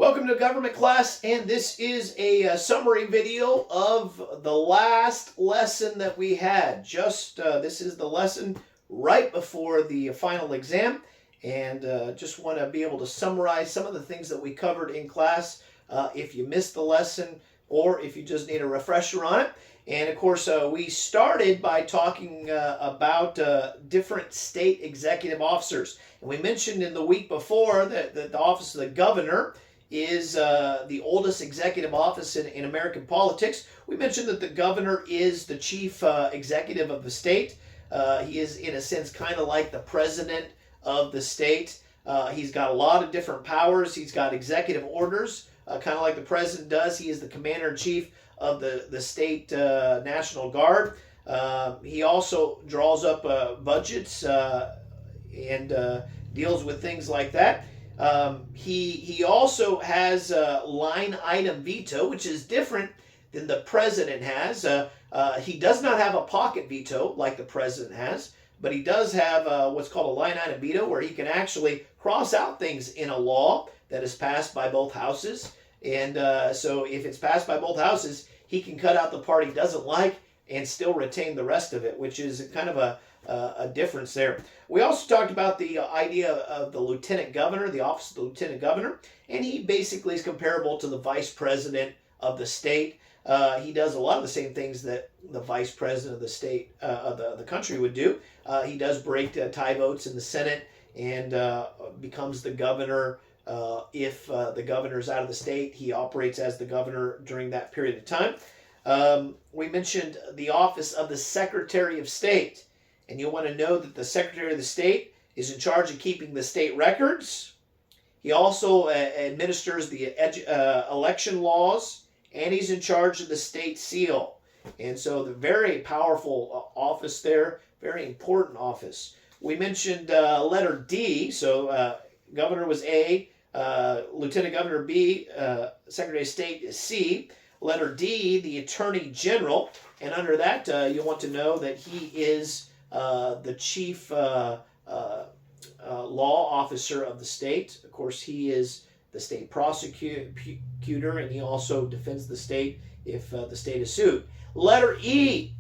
Welcome to government class, and this is a summary video of the last lesson that we had. This is the lesson right before the final exam, and just want to be able to summarize some of the things that we covered in class if you missed the lesson or if you just need a refresher on it. And of course, we started by talking about different state executive officers. And we mentioned in the week before that the office of the governor is the oldest executive office in American politics. We mentioned that the governor is the chief executive of the state. He is, in a sense, kind of like the president of the state. He's got a lot of different powers. He's got executive orders, kind of like the president does. He is the commander-in-chief of the state National Guard. He also draws up budgets and deals with things like that. He also has a line item veto, which is different than the president has. He does not have a pocket veto like the president has, but he does have what's called a line item veto, where he can actually cross out things in a law that is passed by both houses. And so if it's passed by both houses, he can cut out the part he doesn't like and still retain the rest of it, which is kind of a difference there. We also talked about the idea of the lieutenant governor, the office of the lieutenant governor, and he basically is comparable to the vice president of the state. He does a lot of the same things that the vice president of the state, of the country would do. He does break tie votes in the Senate and becomes the governor. If the governor is out of the state, he operates as the governor during that period of time. We mentioned the office of the Secretary of State. And you'll want to know that the Secretary of the State is in charge of keeping the state records. He also administers the election laws, and he's in charge of the state seal. And so the very powerful office there, very important office. We mentioned letter D, so governor was A, lieutenant governor B, Secretary of State is C. Letter D, the attorney general, and under that you'll want to know that he is the chief law officer of the state. Of course, he is the state prosecutor, and he also defends the state if the state is sued. Letter E,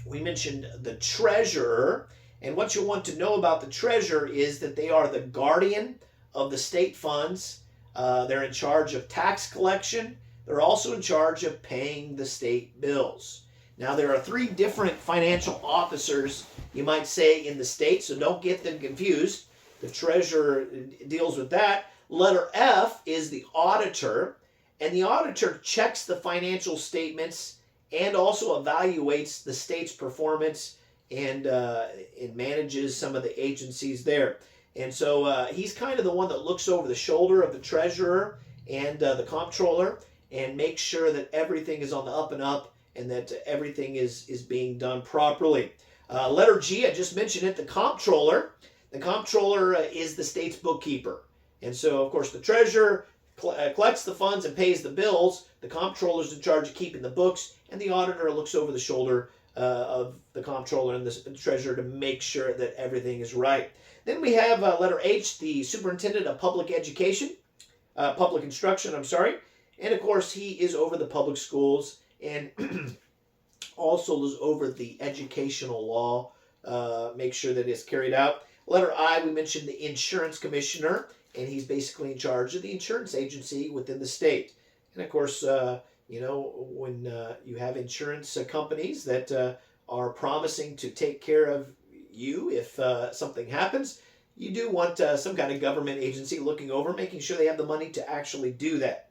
we mentioned the treasurer, and what you want to know about the treasurer is that they are the guardian of the state funds. They're in charge of tax collection. They're also in charge of paying the state bills. Now, there are three different financial officers, you might say, in the state, so don't get them confused. The treasurer deals with that. Letter F is the auditor, and the auditor checks the financial statements and also evaluates the state's performance and it manages some of the agencies there. And so he's kind of the one that looks over the shoulder of the treasurer and the comptroller and makes sure that everything is on the up and up and that everything is being done properly. Letter G, I just mentioned it, the comptroller. The comptroller is the state's bookkeeper. And so, of course, the treasurer collects the funds and pays the bills. The comptroller is in charge of keeping the books, and the auditor looks over the shoulder of the comptroller and the treasurer to make sure that everything is right. Then we have letter H, the superintendent of public education, public instruction, and of course he is over the public schools and also is over the educational law, make sure that it's carried out. Letter I, we mentioned the insurance commissioner, and he's basically in charge of the insurance agency within the state. And of course, when you have insurance companies that are promising to take care of you if something happens, you do want some kind of government agency looking over, making sure they have the money to actually do that.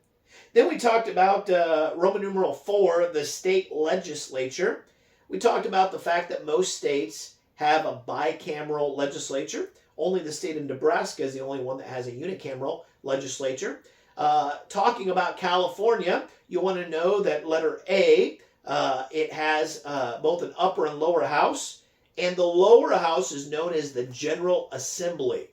Then we talked about Roman numeral 4, the state legislature. We talked about the fact that most states have a bicameral legislature. Only the state of Nebraska is the only one that has a unicameral legislature. Talking about California, you want to know that letter A, it has both an upper and lower house, and the lower house is known as the General Assembly,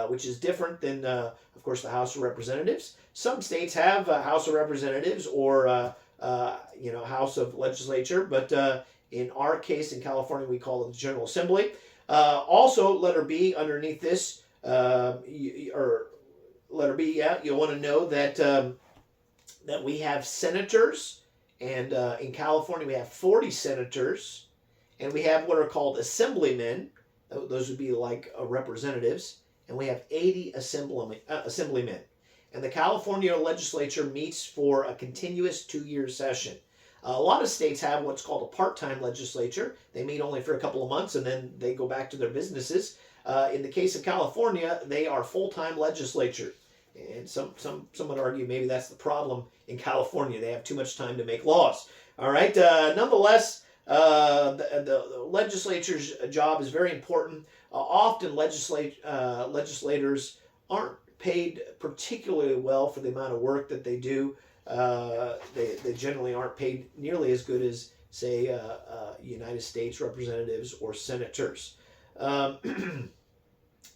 which is different than, of course, the House of Representatives. Some states have a House of Representatives or House of Legislature, but in our case in California, we call it the General Assembly. Also, letter B underneath this, or letter B, yeah, you'll want to know that that we have senators, and in California we have 40 senators, and we have what are called assemblymen. Those would be like representatives, and we have 80 assemblymen. And the California legislature meets for a continuous 2-year session. A lot of states have what's called a part-time legislature. They meet only for a couple of months and then they go back to their businesses. In the case of California, they are full-time legislature. And some would argue maybe that's the problem in California. They have too much time to make laws. All right. Nonetheless, the legislature's job is very important. Often legislators aren't paid particularly well for the amount of work that they do. They generally aren't paid nearly as good as, say, United States representatives or senators.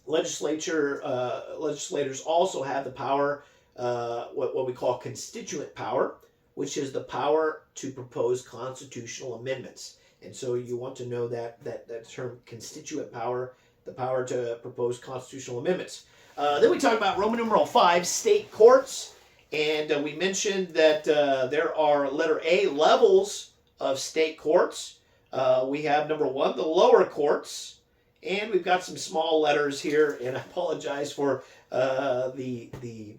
Legislators also have the power, what we call constituent power, which is the power to propose constitutional amendments. And so you want to know that term, constituent power, the power to propose constitutional amendments. Then we talk about Roman numeral 5, state courts. And we mentioned that there are, letter A, levels of state courts. We have, number 1, the lower courts. And we've got some small letters here, and I apologize for the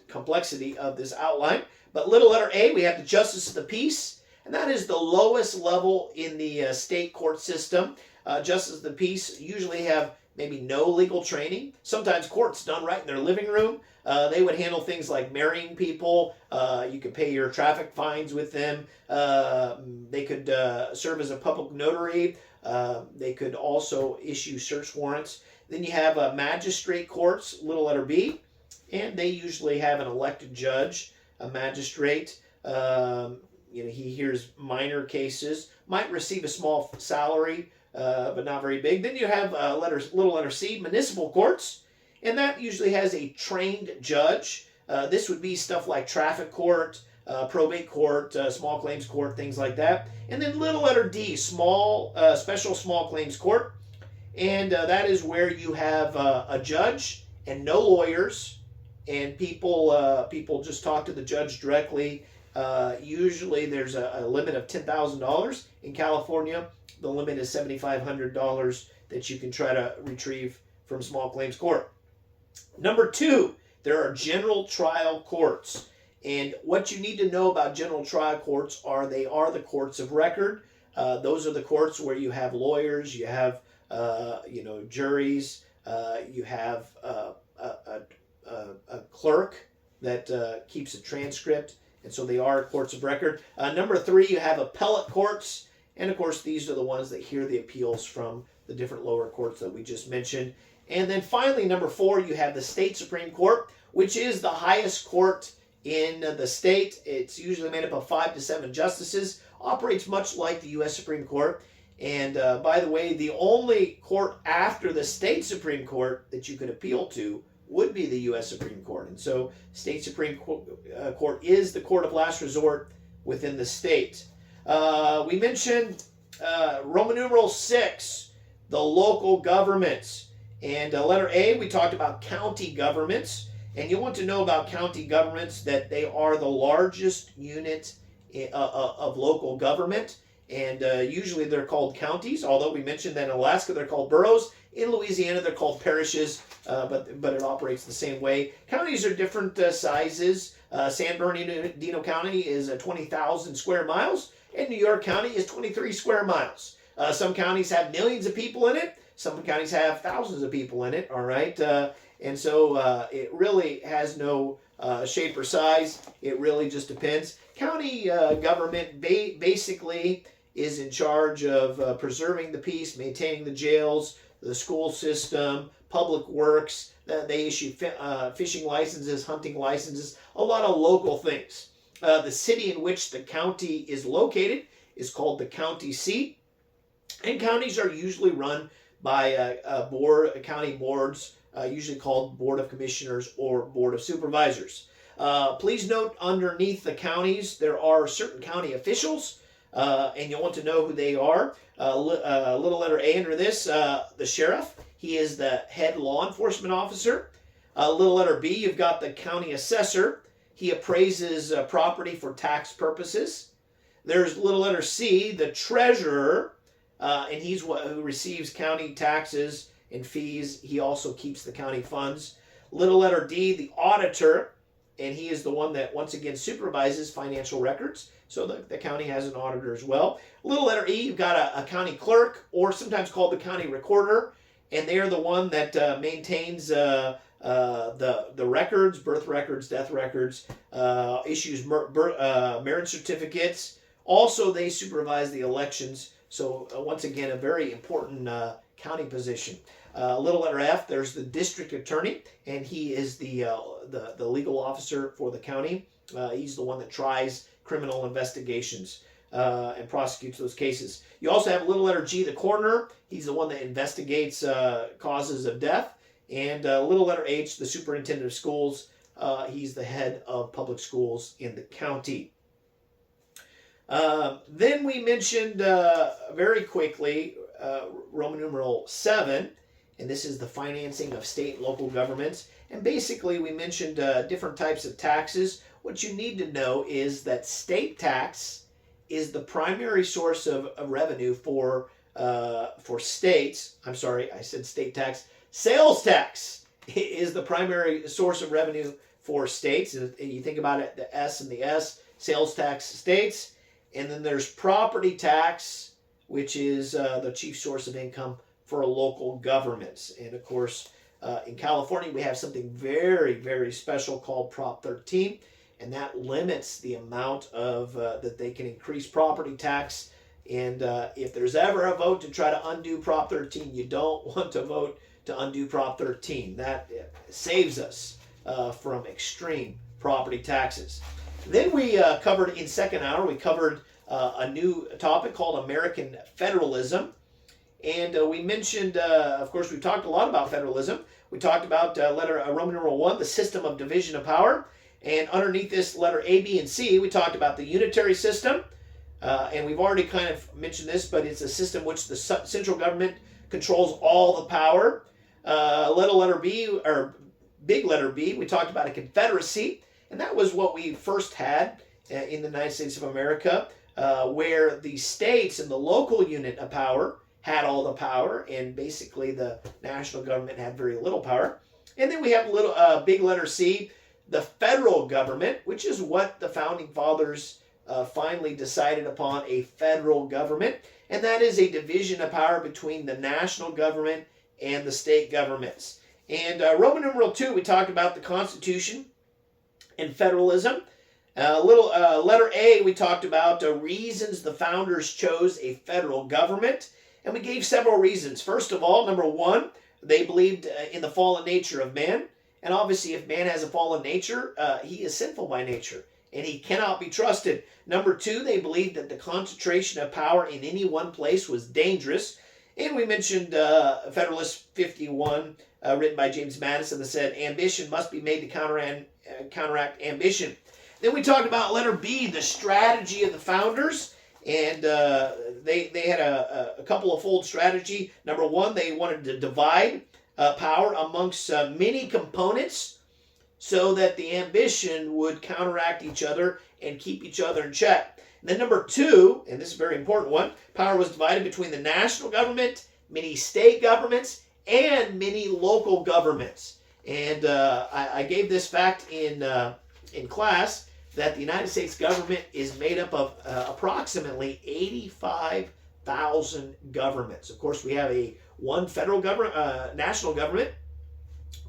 complexity of this outline. But little letter A, we have the justice of the peace, and that is the lowest level in the state court system. Justice of the peace usually have maybe no legal training. Sometimes courts done right in their living room. They would handle things like marrying people. You could pay your traffic fines with them. They could serve as a public notary. They could also issue search warrants. Then you have magistrate courts, little letter B, and they usually have an elected judge, a magistrate. He hears minor cases, might receive a small salary, but not very big. Then you have little letter C, municipal courts, and that usually has a trained judge. This would be stuff like traffic court, probate court, small claims court, things like that. And then little letter D, special small claims court, and that is where you have a judge and no lawyers, and people just talk to the judge directly. Usually there's a limit of $10,000. In California, the limit is $7,500 that you can try to retrieve from small claims court. Number 2, there are general trial courts. And what you need to know about general trial courts are they are the courts of record. Those are the courts where you have lawyers, you have juries, you have a clerk that keeps a transcript, and so they are courts of record. Number 3, you have appellate courts, and of course these are the ones that hear the appeals from the different lower courts that we just mentioned. And then finally, number 4, you have the state Supreme Court, which is the highest court in the state. It's usually made up of 5 to 7 justices, operates much like the U.S. Supreme Court. And by the way, the only court after the state Supreme Court that you could appeal to would be the U.S. Supreme Court. And so state Supreme Court is the court of last resort within the state. We mentioned Roman numeral 6, the local governments. And letter A, we talked about county governments. And you want to know about county governments that they are the largest unit of local government. And usually they're called counties, although we mentioned that in Alaska they're called boroughs. In Louisiana they're called parishes, but it operates the same way. Counties are different sizes. San Bernardino County is 20,000 square miles, and New York County is 23 square miles. Some counties have millions of people in it. Some counties have thousands of people in it, all right? And so it really has no shape or size. It really just depends. County government basically is in charge of preserving the peace, maintaining the jails, the school system, public works. They issue fishing licenses, hunting licenses, a lot of local things. The city in which the county is located is called the county seat. And counties are usually run by county boards, usually called Board of Commissioners or Board of Supervisors. Please note underneath the counties there are certain county officials, and you'll want to know who they are. Little letter A under this, the sheriff. He is the head law enforcement officer. Little letter B, you've got the county assessor. He appraises property for tax purposes. There's little letter C, the treasurer, and he's who receives county taxes and fees. He also keeps the county funds. Little letter D, the auditor, and he is the one that once again supervises financial records. So the county has an auditor as well. Little letter E, you've got a county clerk, or sometimes called the county recorder, and they are the one that maintains the records, birth records, death records, issues marriage certificates. Also, they supervise the elections. So once again, a very important county position. Little letter F, there's the district attorney, and he is the legal officer for the county. He's the one that tries criminal investigations and prosecutes those cases. You also have little letter G, the coroner. He's the one that investigates causes of death. And little letter H, the superintendent of schools. He's the head of public schools in the county. Then we mentioned very quickly Roman numeral 7, and this is the financing of state and local governments. And basically we mentioned different types of taxes. What you need to know is that state tax is the primary source of revenue for states. I'm sorry, I said state tax. Sales tax is the primary source of revenue for states. And you think about it, the S and the S, sales tax, states. And then there's property tax, which is the chief source of income for local governments. And of course, in California, we have something very, very special called Prop 13, and that limits the amount of that they can increase property tax. And if there's ever a vote to try to undo Prop 13, you don't want to vote to undo Prop 13. That saves us from extreme property taxes. Then we covered in second hour, we covered a new topic called American federalism. And we mentioned, of course, we talked a lot about federalism. We talked about Roman numeral 1, the system of division of power. And underneath this letter A, B, and C, we talked about the unitary system. And we've already kind of mentioned this, but it's a system which the central government controls all the power. Little letter B, or big letter B, we talked about a confederacy. And that was what we first had in the United States of America, where the states and the local unit of power had all the power, and basically the national government had very little power. And then we have big letter C, the federal government, which is what the founding fathers finally decided upon, a federal government. And that is a division of power between the national government and the state governments. And Roman numeral 2, we talked about the Constitution and federalism. Letter A, we talked about reasons the founders chose a federal government. And we gave several reasons. First of all, number 1, they believed in the fallen nature of man. And obviously, if man has a fallen nature, he is sinful by nature, and he cannot be trusted. Number 2, they believed that the concentration of power in any one place was dangerous. And we mentioned Federalist 51, written by James Madison, that said, ambition must be made to counteract ambition. Then we talked about letter B, the strategy of the founders. And they had a couple of fold strategy. Number 1, they wanted to divide power amongst many components so that the ambition would counteract each other and keep each other in check. And then number 2, and this is a very important one, power was divided between the national government, many state governments, and many local governments. And I gave this fact in class, that the United States government is made up of approximately 85,000 governments. Of course, we have one federal government, national government.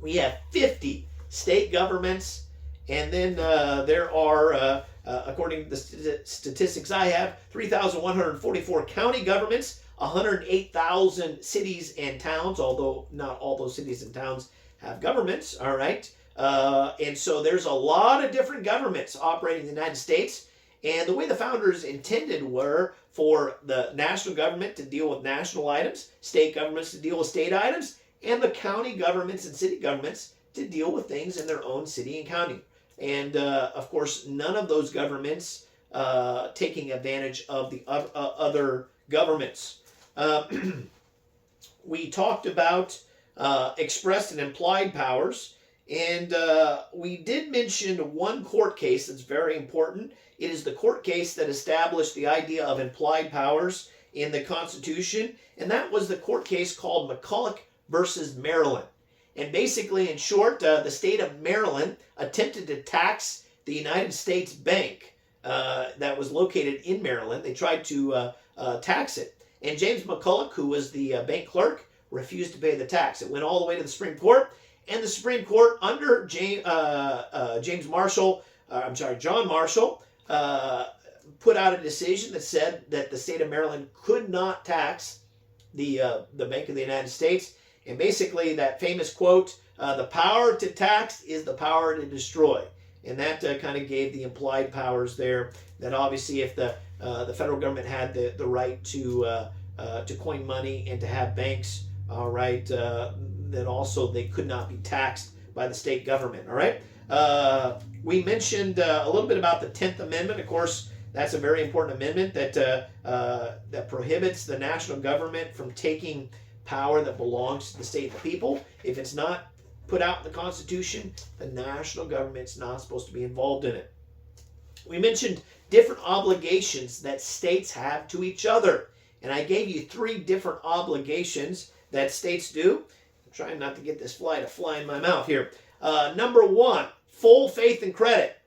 We have 50 state governments, and then there are, according to the statistics I have, 3,144 county governments, 108,000 cities and towns, although not all those cities and towns have governments, all right? And so there's a lot of different governments operating in the United States. And the way the founders intended were for the national government to deal with national items, state governments to deal with state items, and the county governments and city governments to deal with things in their own city and county. And of course, none of those governments taking advantage of the other governments. We talked about expressed and implied powers. And we did mention one court case that's very important. It is the court case that established the idea of implied powers in the Constitution, and that was the court case called McCulloch versus Maryland. And basically, in short, the state of Maryland attempted to tax the United States Bank that was located in Maryland. They tried to tax it. And James McCulloch, who was the bank clerk, refused to pay the tax. It went all the way to the Supreme Court. And the Supreme Court, under John Marshall, put out a decision that said that the state of Maryland could not tax the Bank of the United States. And basically, that famous quote, "The power to tax is the power to destroy," and that kind of gave the implied powers there. That obviously, if the federal government had the right to coin money and to have banks, all right, then also they could not be taxed by the state government. All right. We mentioned a little bit about the 10th Amendment. Of course, that's a very important amendment that prohibits the national government from taking power that belongs to the state and the people. If it's not put out in the Constitution, the national government's not supposed to be involved in it. We mentioned different obligations that states have to each other. And I gave you 3 different obligations that states do. I'm trying not to get this fly to fly in my mouth here. Number 1, full faith and credit.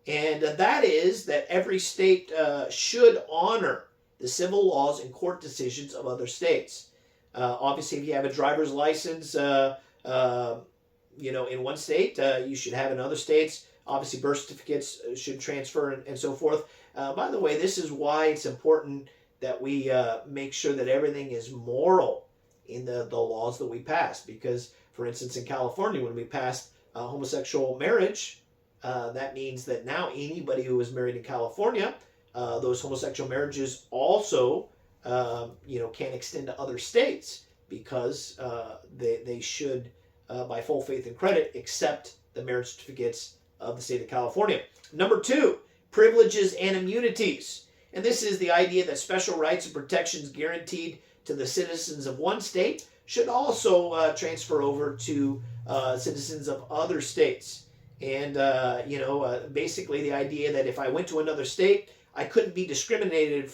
And that is that every state should honor the civil laws and court decisions of other states. Obviously, if you have a driver's license, in one state, you should have in other states. Obviously, birth certificates should transfer and so forth. By the way, this is why it's important that we make sure that everything is moral in the laws that we pass. Because, for instance, in California, when we passed homosexual marriage, that means that now anybody who is married in California, those homosexual marriages also can extend to other states, because they should, by full faith and credit, accept the marriage certificates of the state of California. Number 2, privileges and immunities. And this is the idea that special rights and protections guaranteed to the citizens of one state should also transfer over to citizens of other states. And, basically the idea that if I went to another state, I couldn't be discriminated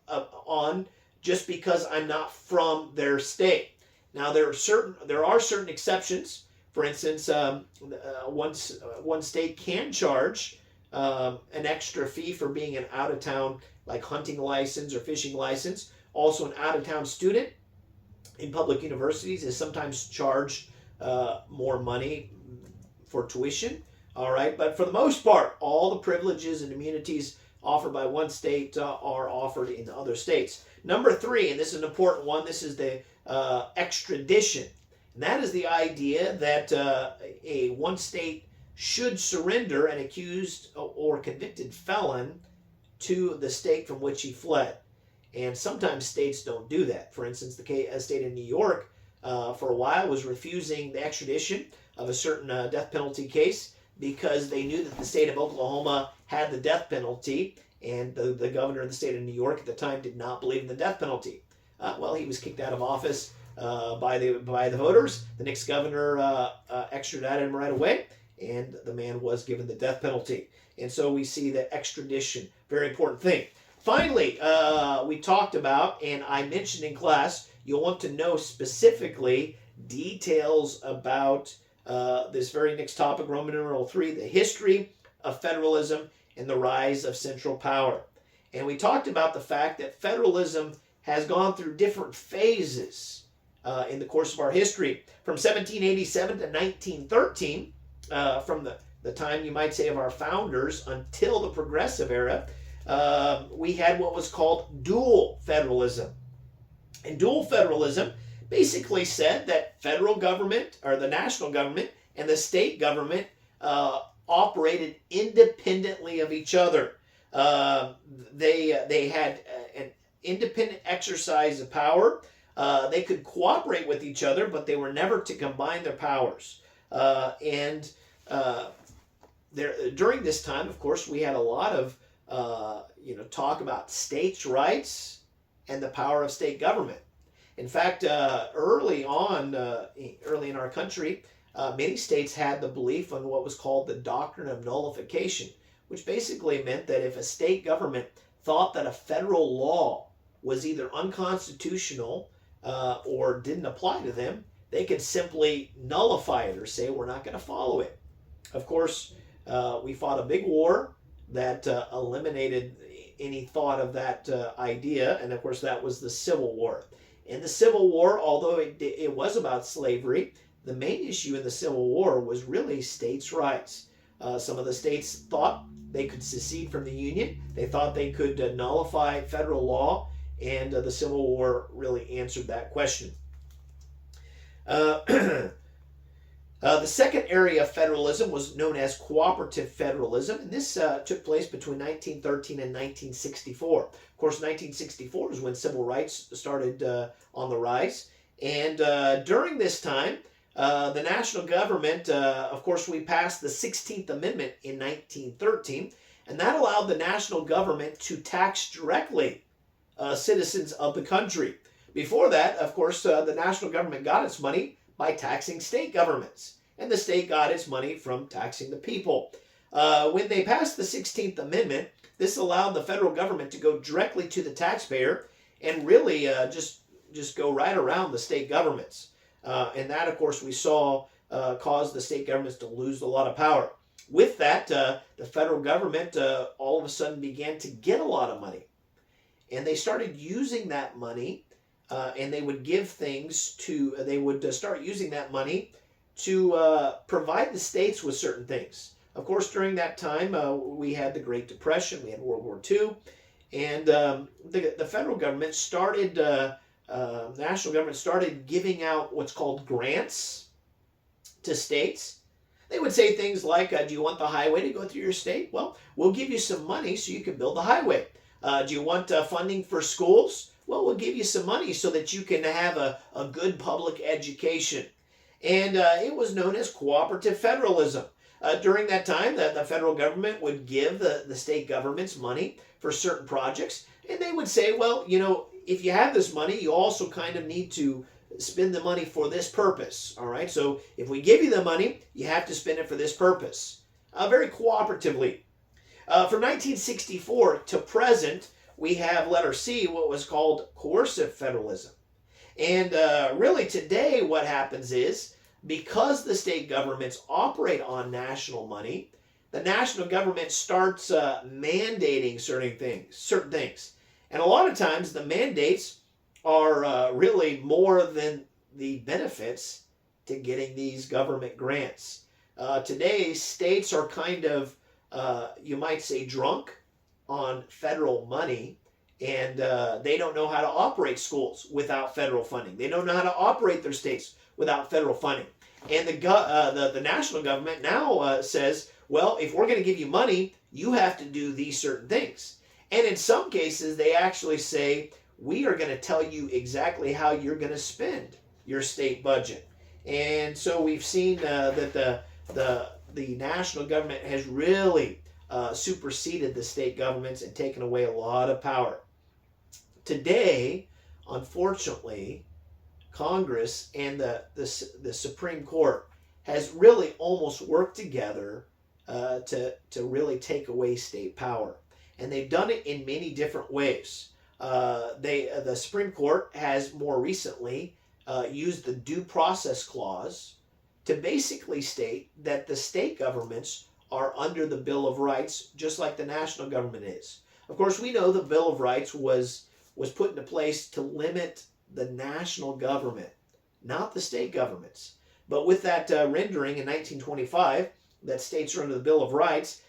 on just because I'm not from their state. Now, there are certain exceptions. For instance, one state can charge an extra fee for being an out-of-town, like hunting license or fishing license. Also, an out-of-town student in public universities is sometimes charged more money for tuition. All right, but for the most part, all the privileges and immunities offered by one state are offered in other states. Number 3, and this is an important one, this is the extradition. And that is the idea that one state should surrender an accused or convicted felon to the state from which he fled. And sometimes states don't do that. For instance, the state of New York for a while was refusing the extradition of a certain death penalty case because they knew that the state of Oklahoma had the death penalty, and the governor of the state of New York at the time did not believe in the death penalty. He was kicked out of office by the voters. The next governor extradited him right away, and the man was given the death penalty. And so we see that extradition, very important thing. Finally, we talked about, and I mentioned in class, you'll want to know specifically details about this very next topic, Roman numeral 3, the history of federalism and the rise of central power. And we talked about the fact that federalism has gone through different phases in the course of our history. From 1787 to 1913, from the time, you might say, of our founders until the Progressive Era, we had what was called dual federalism. And dual federalism basically said that federal government, or the national government, and the state government operated independently of each other. They had an independent exercise of power. They could cooperate with each other, but they were never to combine their powers. During this time, of course, we had a lot of talk about states' rights and the power of state government. In fact, early in our country, many states had the belief on what was called the doctrine of nullification, which basically meant that if a state government thought that a federal law was either unconstitutional or didn't apply to them, they could simply nullify it or say, we're not going to follow it. Of course, we fought a big war that eliminated any thought of that idea, and of course that was the Civil War. In the Civil War, although it was about slavery, the main issue in the Civil War was really states' rights. Some of the states thought they could secede from the Union. They thought they could nullify federal law, and the Civil War really answered that question. The second area of federalism was known as cooperative federalism, and this took place between 1913 and 1964. Of course, 1964 is when civil rights started on the rise, and during this time, the national government, of course, we passed the 16th Amendment in 1913, and that allowed the national government to tax directly citizens of the country. Before that, of course, the national government got its money by taxing state governments, and the state got its money from taxing the people. When they passed the 16th Amendment, this allowed the federal government to go directly to the taxpayer and really just go right around the state governments. And that, of course, we saw caused the state governments to lose a lot of power. With that, the federal government all of a sudden began to get a lot of money. And they started using that money, and they would give things to, they would start using that money to provide the states with certain things. Of course, during that time, we had the Great Depression, we had World War II, and the federal government started, national government started giving out what's called grants to states. They would say things like, do you want the highway to go through your state? Well, we'll give you some money so you can build the highway. Do you want funding for schools? Well, we'll give you some money so that you can have a good public education. And it was known as cooperative federalism. During that time, the federal government would give the state governments money for certain projects. And they would say, well, you know, if you have this money, you also kind of need to spend the money for this purpose. All right, so if we give you the money, you have to spend it for this purpose. Very cooperatively. From 1964 to present, we have, letter C, what was called coercive federalism. And really today what happens is, because the state governments operate on national money, the national government starts mandating certain things. And a lot of times the mandates are really more than the benefits to getting these government grants. Today, states are kind of, you might say, drunk on federal money, and they don't know how to operate schools without federal funding. They don't know how to operate their states without federal funding. And the national government now says, well, if we're going to give you money, you have to do these certain things. And in some cases, they actually say, we are going to tell you exactly how you're going to spend your state budget. And so we've seen that the national government has really superseded the state governments and taken away a lot of power. Today, unfortunately, Congress and the Supreme Court has really almost worked together to really take away state power. And they've done it in many different ways. The Supreme Court has more recently used the Due Process Clause to basically state that the state governments are under the Bill of Rights, just like the national government is. Of course, we know the Bill of Rights was put into place to limit the national government, not the state governments. But with that rendering in 1925, that states are under the Bill of Rights,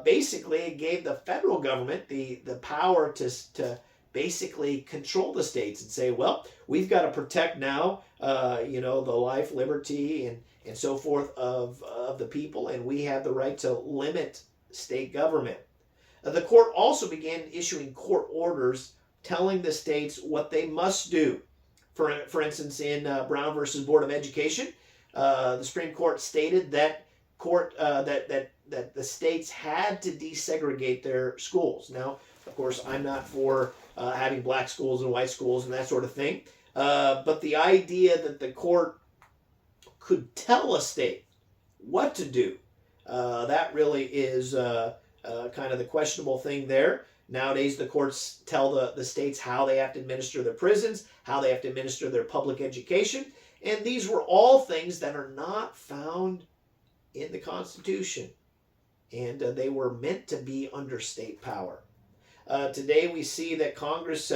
basically it gave the federal government the power to basically control the states and say, well, we've got to protect now, the life, liberty, and so forth of the people, and we have the right to limit state government. The court also began issuing court orders telling the states what they must do. For instance, in Brown versus Board of Education, the Supreme Court stated that that the states had to desegregate their schools. Now, of course, I'm not for having black schools and white schools and that sort of thing, but the idea that the court could tell a state what to do. That really is kind of the questionable thing there. Nowadays, the courts tell the states how they have to administer their prisons, how they have to administer their public education, and these were all things that are not found in the Constitution, and they were meant to be under state power. Today, we see that Congress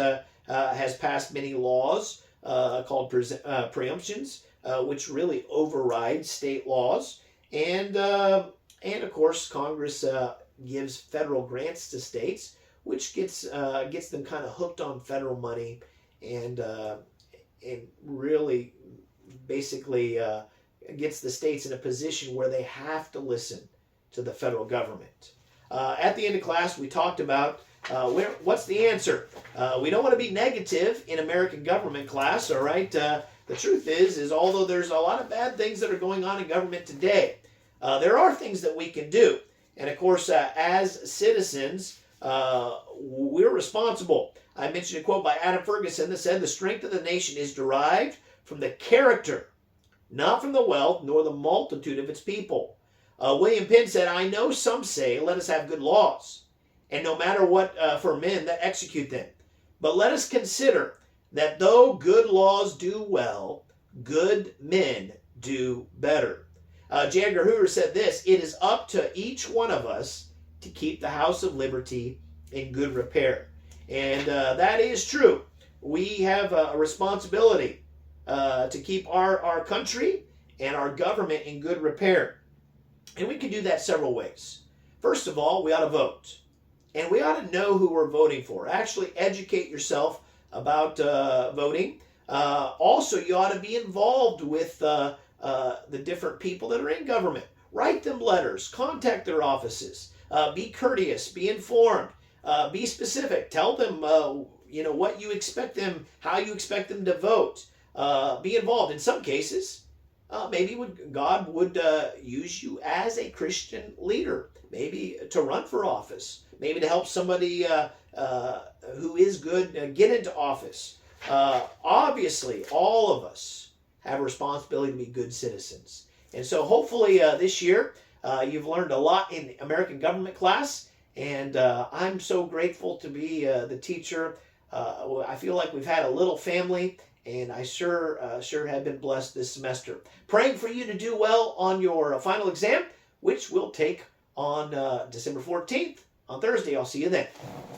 has passed many laws called preemptions, which really override state laws, and of course, Congress gives federal grants to states, which gets them kind of hooked on federal money, and really basically gets the states in a position where they have to listen to the federal government. At the end of class, we talked about what's the answer. We don't want to be negative in American government class, all right? The truth is although there's a lot of bad things that are going on in government today, there are things that we can do. And of course, as citizens, we're responsible. I mentioned a quote by Adam Ferguson that said, "The strength of the nation is derived from the character, not from the wealth nor the multitude of its people." William Penn said, "I know some say, let us have good laws, and no matter what for men that execute them. But let us consider that though good laws do well, good men do better." J. Edgar Hoover said this, "It is up to each one of us to keep the house of liberty in good repair." And that is true. We have a responsibility to keep our country and our government in good repair. And we can do that several ways. First of all, we ought to vote. And we ought to know who we're voting for. Actually educate yourself about voting. Also, you ought to be involved with the different people that are in government. Write them letters. Contact their offices. Be courteous. Be informed. Be specific. Tell them what you expect them, how you expect them to vote. Be involved. In some cases, maybe God would use you as a Christian leader, maybe to run for office, maybe to help somebody who is good get into office. Obviously, all of us have a responsibility to be good citizens. And so hopefully this year you've learned a lot in American government class, and I'm so grateful to be the teacher. I feel like we've had a little family, and I sure have been blessed this semester. Praying for you to do well on your final exam, which we'll take on December 14th, on Thursday. I'll see you then.